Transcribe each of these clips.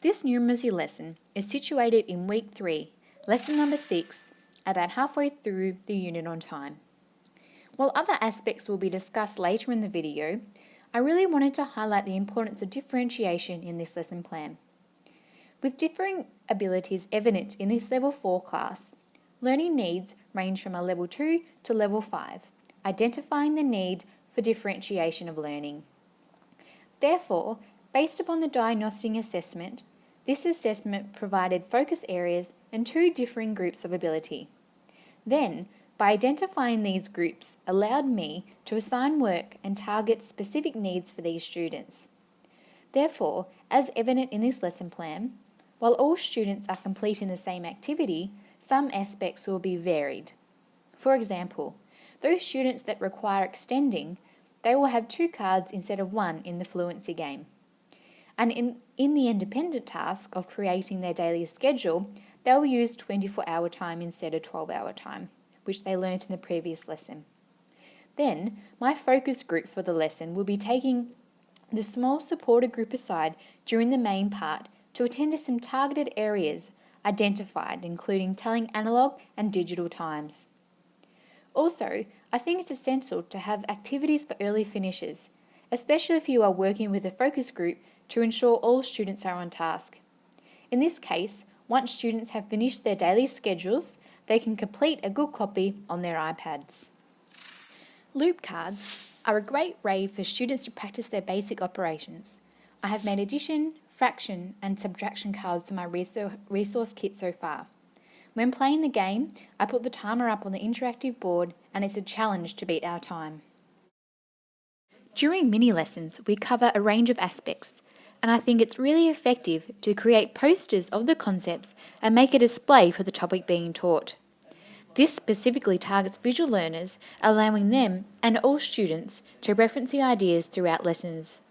This numeracy lesson is situated in week 3, lesson number 6, about halfway through the unit on time. While other aspects will be discussed later in the video, I really wanted to highlight the importance of differentiation in this lesson plan. With differing abilities evident in this level 4 class, learning needs range from a level 2 to level 5, identifying the need for differentiation of learning. Therefore, based upon the diagnostic assessment, this assessment provided focus areas and 2 differing groups of ability. Then, by identifying these groups, allowed me to assign work and target specific needs for these students. Therefore, as evident in this lesson plan, while all students are completing the same activity, some aspects will be varied. For example, those students that require extending, they will have 2 cards instead of 1 in the fluency game. And in the independent task of creating their daily schedule, they will use 24-hour time instead of 12-hour time, which they learnt in the previous lesson. Then, my focus group for the lesson will be taking the small supported group aside during the main part to attend to some targeted areas identified, including telling analogue and digital times. Also, I think it's essential to have activities for early finishes, especially if you are working with a focus group to ensure all students are on task. In this case, once students have finished their daily schedules, they can complete a good copy on their iPads. Loop cards are a great way for students to practice their basic operations. I have made addition, fraction and subtraction cards for my resource kit so far. When playing the game, I put the timer up on the interactive board and it's a challenge to beat our time. During mini lessons, we cover a range of aspects, and I think it's really effective to create posters of the concepts and make a display for the topic being taught. This specifically targets visual learners, allowing them and all students to reference the ideas throughout lessons.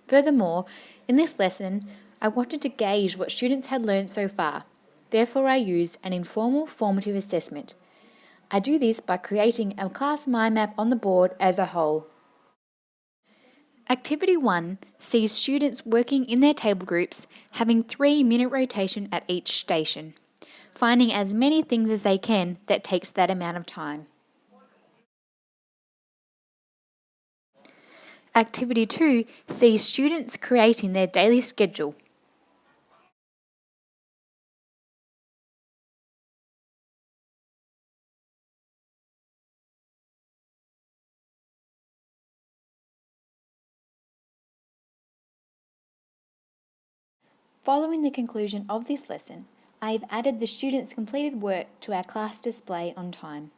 Furthermore, in this lesson, I wanted to gauge what students had learned so far. Therefore, I used an informal formative assessment. I do this by creating a class mind map on the board as a whole. Activity 1 sees students working in their table groups, having 3-minute rotation at each station, finding as many things as they can that takes that amount of time. Activity 2 sees students creating their daily schedule. Following the conclusion of this lesson, I have added the students' completed work to our class display on time.